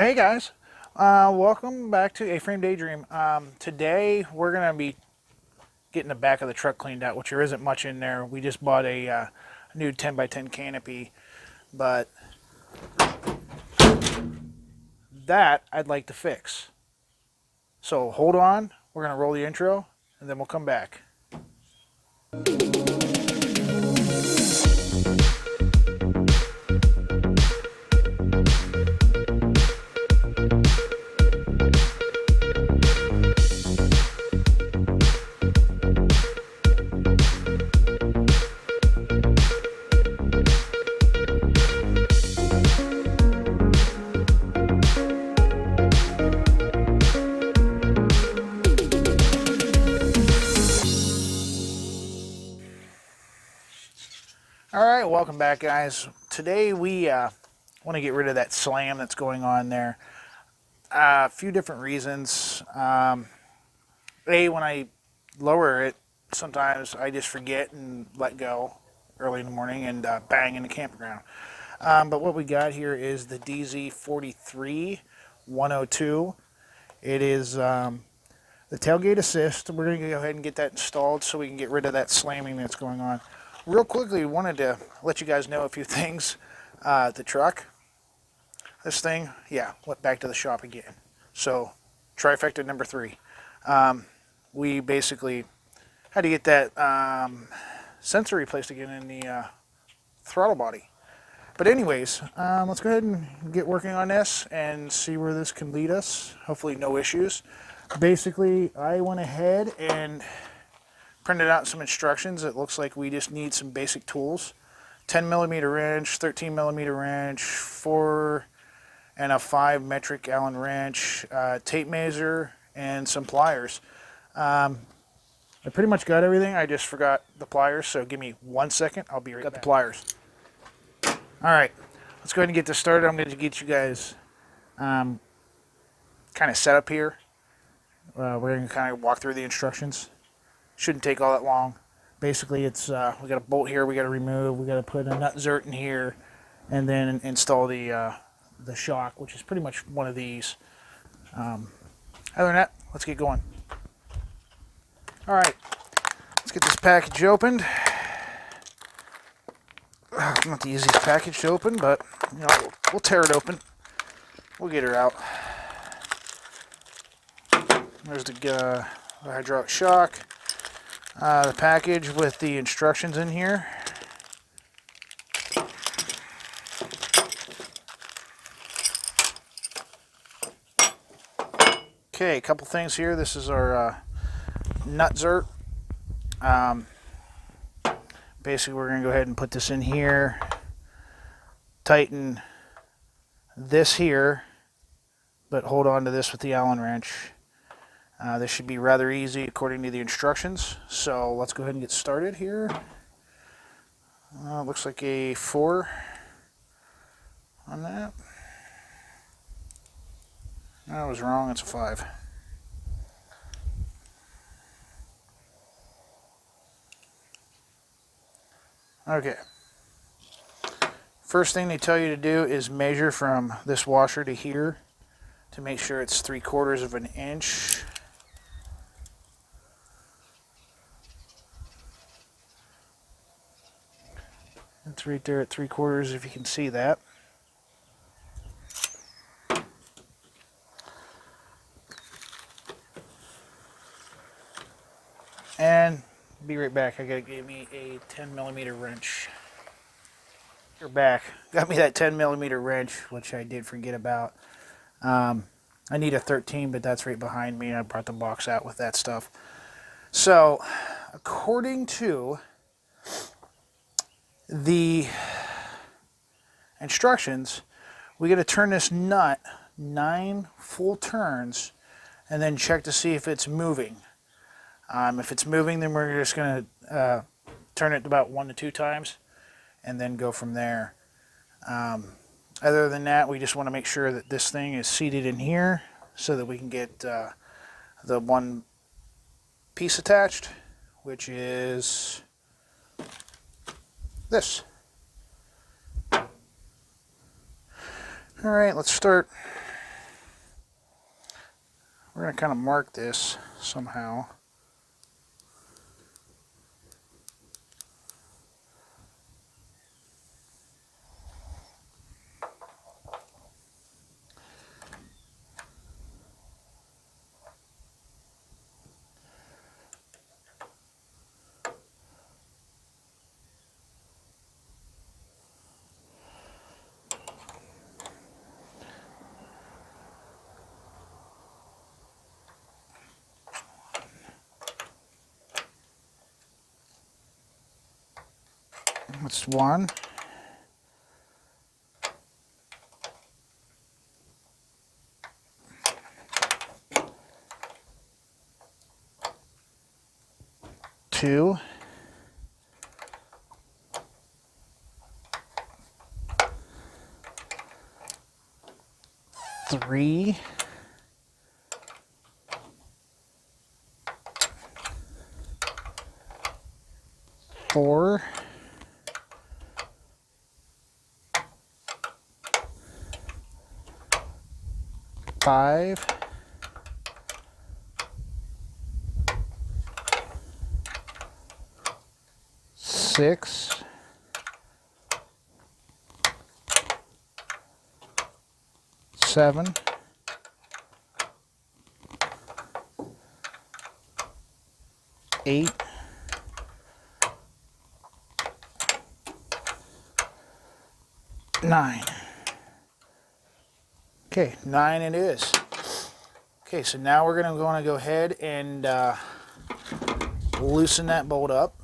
Hey guys, welcome back to Aframe Daydream. Today we're going to be getting the back of the truck cleaned out, which there isn't much in there. We just bought a new 10 by 10 canopy, but that I'd like to fix. So hold on, we're going to roll the intro and then we'll come back. All right, welcome back, guys. Today we want to get rid of that slam that's going on there. A few different reasons. When I lower it, sometimes I just forget and let go early in the morning and bang in the campground. But what we got here is the DeeZee 102. It is the tailgate assist. We're going to go ahead and get that installed so we can get rid of that slamming that's going on. Real quickly, wanted to let you guys know a few things. The truck, this thing, went back to the shop again. So, trifecta number 3. We basically had to get that sensor replaced again in the throttle body. But anyways, let's go ahead and get working on this and see where this can lead us. Hopefully no issues. Basically, I went ahead and printed out some instructions. It looks like we just need some basic tools. 10 millimeter wrench, 13 millimeter wrench, 4 and a 5 metric Allen wrench, tape measure, and some pliers. I pretty much got everything. I just forgot the pliers, so give me 1 second. I'll be right back. Got the pliers. All right, let's go ahead and get this started. I'm going to get you guys kind of set up here. We're going to kind of walk through the instructions. Shouldn't take all that long. Basically, it's we got a bolt here we got to remove. We got to put a nut zert in here, and then install the shock, which is pretty much one of these. Other than that, let's get going. All right, let's get this package opened. Not the easiest package to open, but we'll tear it open. We'll get her out. There's the hydraulic shock. The package with the instructions in here. Okay, a couple things here. This is our nut zert. Basically, we're going to go ahead and put this in here. Tighten this here, but hold on to this with the Allen wrench. This should be rather easy according to the instructions. So let's go ahead and get started here. Looks like a 4 on that. I was wrong, it's a 5. Okay. First thing they tell you to do is measure from this washer to here to make sure it's 3/4 of an inch. It's right there at 3/4 if you can see that. And be right back. I gotta give me a 10 millimeter wrench. You're back. Got me that 10 millimeter wrench, which I did forget about. I need a 13, but that's right behind me. I brought the box out with that stuff. So, according to the instructions, we got to turn this nut 9 full turns and then check to see if it's moving. If it's moving, then we're just going to turn it about 1 to 2 times and then go from there. Other than that, we just want to make sure that this thing is seated in here so that we can get the one piece attached, which is this. Alright, let's start We're going to kind of mark this somehow. That's one. Two. Three. Four. 5, 6, 7, 8, 9. Okay, 9 it is. Okay, so now we're going to go ahead and loosen that bolt up.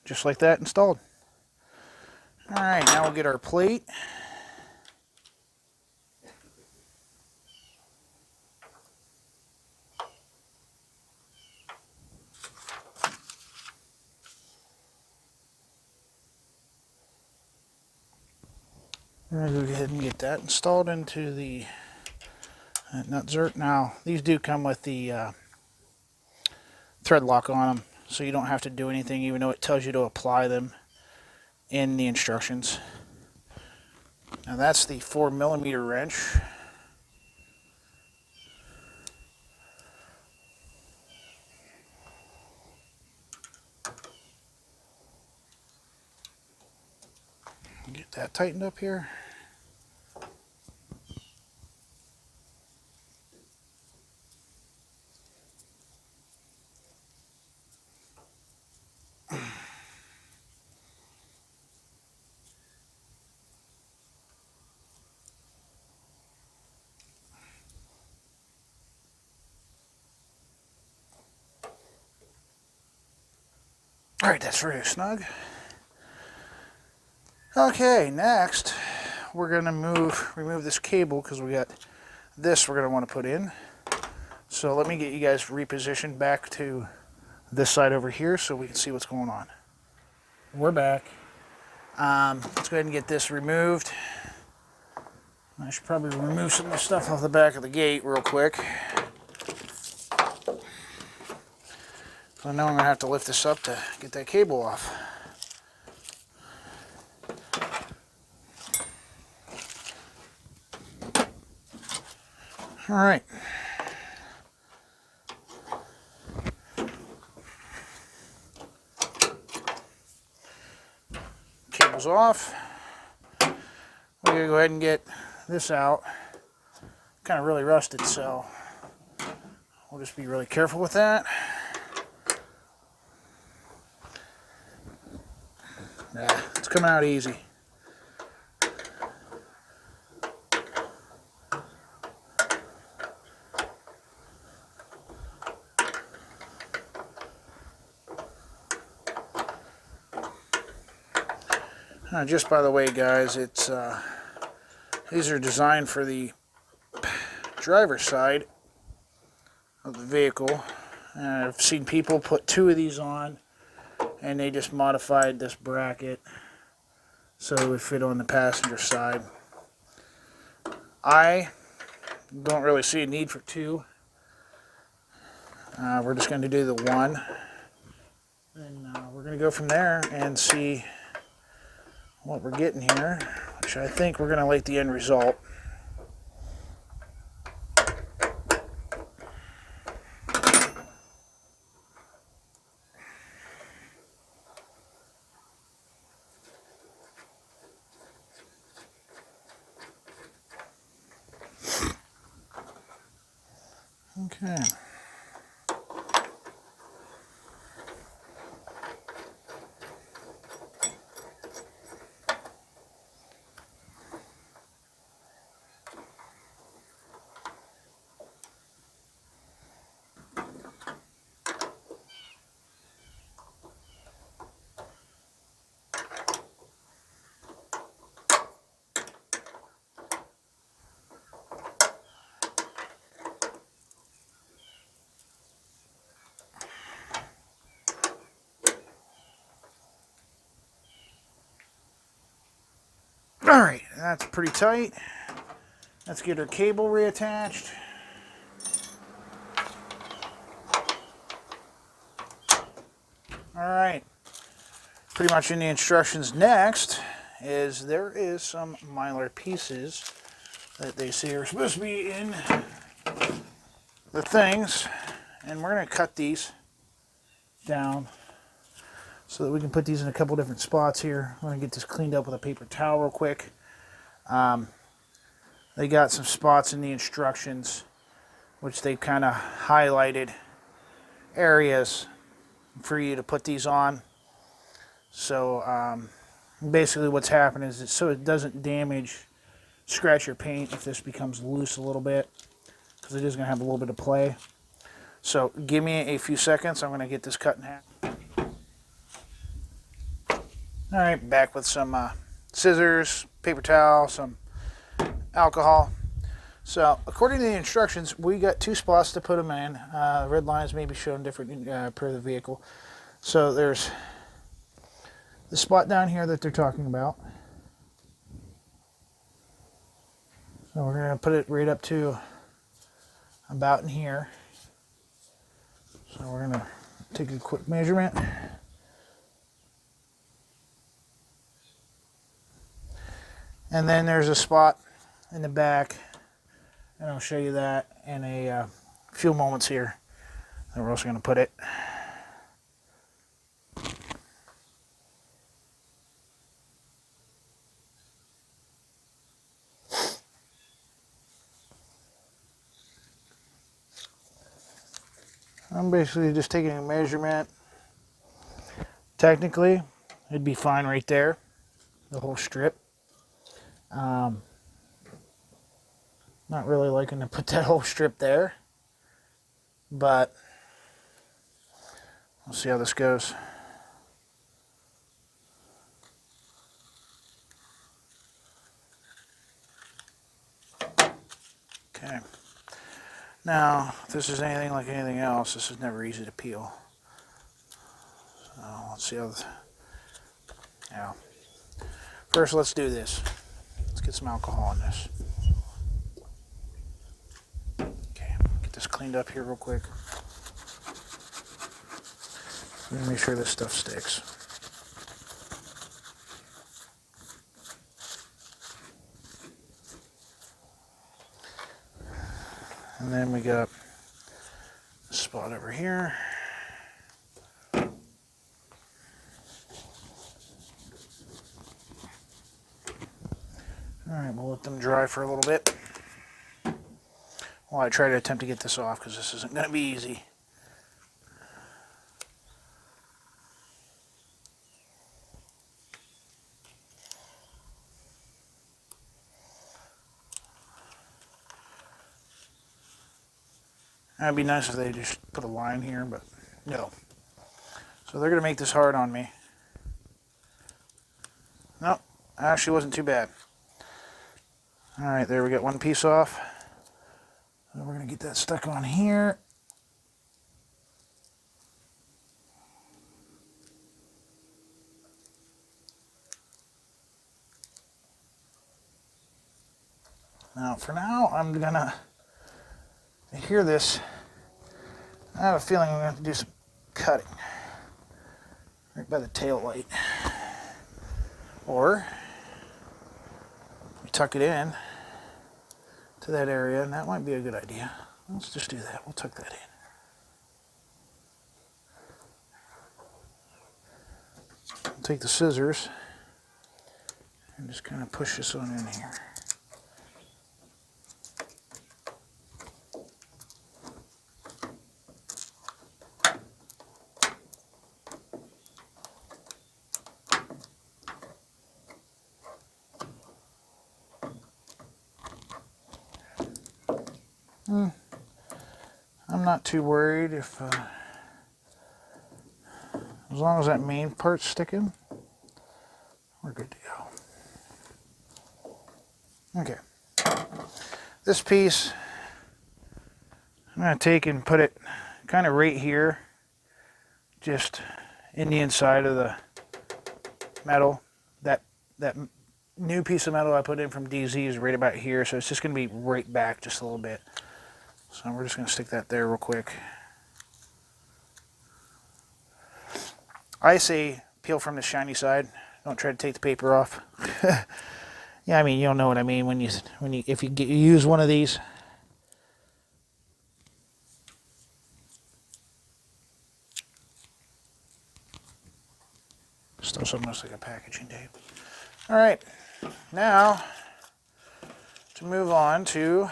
Just like that, installed. All right, now we'll get our plate. We're going to go ahead and get that installed into the nutsert. Now, these do come with the thread lock on them, so you don't have to do anything, even though it tells you to apply them in the instructions. Now that's the 4mm wrench. Get that tightened up here. All right, that's very snug. Okay, next we're going to remove this cable because we got this we're going to want to put in. So let me get you guys repositioned back to this side over here so we can see what's going on. We're back. Let's go ahead and get this removed. I should probably remove some of the stuff off the back of the gate real quick. So I know I'm going to have to lift this up to get that cable off. All right. Cable's off. We're going to go ahead and get this out. Kind of really rusted, so we'll just be really careful with that. It's coming out easy. Just by the way, guys, it's these are designed for the driver's side of the vehicle. I've seen people put 2 of these on, and they just modified this bracket so it would fit on the passenger side. I don't really see a need for 2. We're just going to do the 1, and we're going to go from there and see what we're getting here, which I think we're going to like the end result. Okay. Alright, that's pretty tight. Let's get our cable reattached. Alright, pretty much in the instructions next is there is some mylar pieces that they say are supposed to be in the things, and we're going to cut these down so that we can put these in a couple different spots here. I'm going to get this cleaned up with a paper towel real quick. They got some spots in the instructions which they kind of highlighted areas for you to put these on. So basically what's happening is so it doesn't damage, scratch your paint if this becomes loose a little bit, because it is going to have a little bit of play. So give me a few seconds. I'm going to get this cut in half. Alright, back with some scissors, paper towel, some alcohol. So according to the instructions, we got 2 spots to put them in. Red lines may be shown different per the vehicle. So there's the spot down here that they're talking about. So we're going to put it right up to about in here. So we're going to take a quick measurement. And then there's a spot in the back, and I'll show you that in a few moments here. And we're also going to put it. I'm basically just taking a measurement. Technically, it'd be fine right there, the whole strip. Not really liking to put that whole strip there, but we'll see how this goes. Okay. Now, if this is anything like anything else, this is never easy to peel. So let's see how this. Yeah. First, let's do this. Let's get some alcohol in this. Okay, get this cleaned up here real quick. Let me make sure this stuff sticks. And then we got a spot over here. Alright, we'll let them dry for a little bit while I try to attempt to get this off, because this isn't going to be easy. It'd be nice if they just put a line here, but no. So they're going to make this hard on me. Nope, actually wasn't too bad. Alright, there we got one piece off. So we're going to get that stuck on here. Now, for now, I'm going to hear this. I have a feeling I'm going to have to do some cutting right by the tail light. Or we tuck it in to that area, and that might be a good idea. Let's just do that. We'll tuck that in. Take the scissors and just kind of push this one in here. I'm not too worried if, as long as that main part's sticking, we're good to go. Okay. This piece, I'm going to take and put it kind of right here, just in the inside of the metal. That new piece of metal I put in from DeeZee is right about here, so it's just going to be right back just a little bit. So we're just going to stick that there real quick. I say peel from the shiny side. Don't try to take the paper off. Yeah, I mean, you'll know what I mean if you use one of these. Still something looks like a packaging tape. All right, now to move on to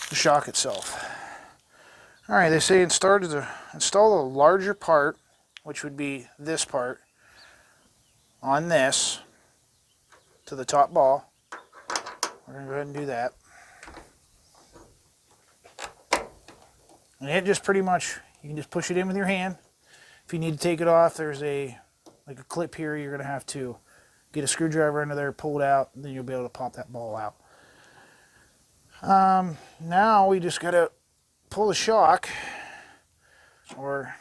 the shock itself. All right, they say install the larger part, which would be this part, on this to the top ball. We're going to go ahead and do that. And it just pretty much, you can just push it in with your hand. If you need to take it off, there's like a clip here. You're going to have to get a screwdriver under there, pull it out, and then you'll be able to pop that ball out. Now we just got to pull the shock, or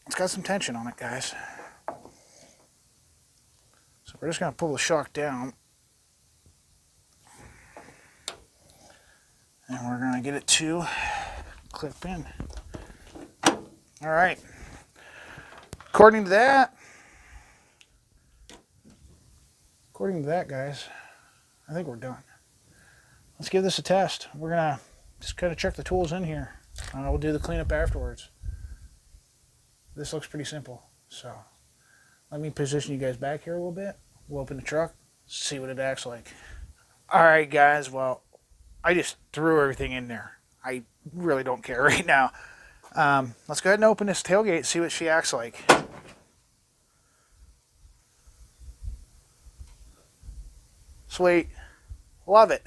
it's got some tension on it, guys. So we're just going to pull the shock down, and we're going to get it to clip in. All right. According to that, guys, I think we're done. Let's give this a test. We're going to just kind of check the tools in here. We'll do the cleanup afterwards. This looks pretty simple. So let me position you guys back here a little bit. We'll open the truck, see what it acts like. All right, guys. Well, I just threw everything in there. I really don't care right now. Let's go ahead and open this tailgate and see what she acts like. Sweet. Love it.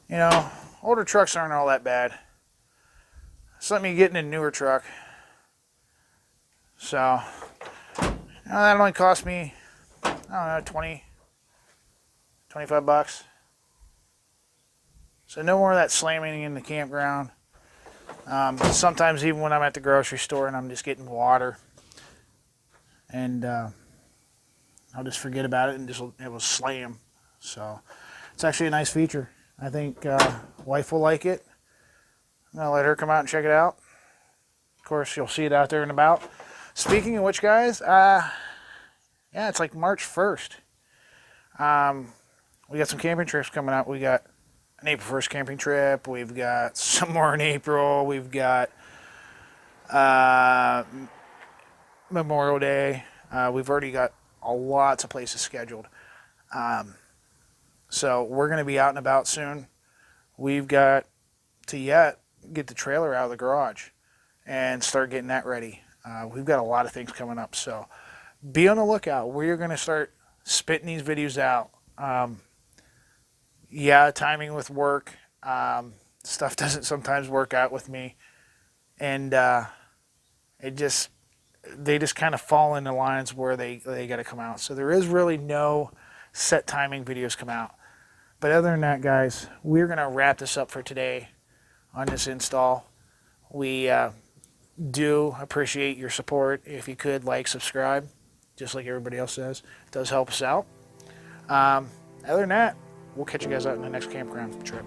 You know, older trucks aren't all that bad. Something you get in a newer truck. So, that only cost me, I don't know, 20, 25 bucks. So no more of that slamming in the campground. Sometimes even when I'm at the grocery store and I'm just getting water, and I'll just forget about it and it will slam. So it's actually a nice feature. I think wife will like it. I'm gonna let her come out and check it out. Of course, you'll see it out there and about. Speaking of which, guys, yeah, it's like March 1st. We got some camping trips coming out. We got an April 1st camping trip. We've got some more in April. We've got Memorial Day. We've already got lots of places scheduled. So we're going to be out and about soon. We've got to get the trailer out of the garage and start getting that ready. We've got a lot of things coming up. So be on the lookout. We're going to start spitting these videos out. Yeah, timing with work. Stuff doesn't sometimes work out with me. And they just kind of fall into lines where they got to come out. So there is really no set timing videos come out. But other than that, guys, we're going to wrap this up for today on this install. We do appreciate your support. If you could like, subscribe, just like everybody else says. It does help us out. Other than that, we'll catch you guys out in the next campground trip.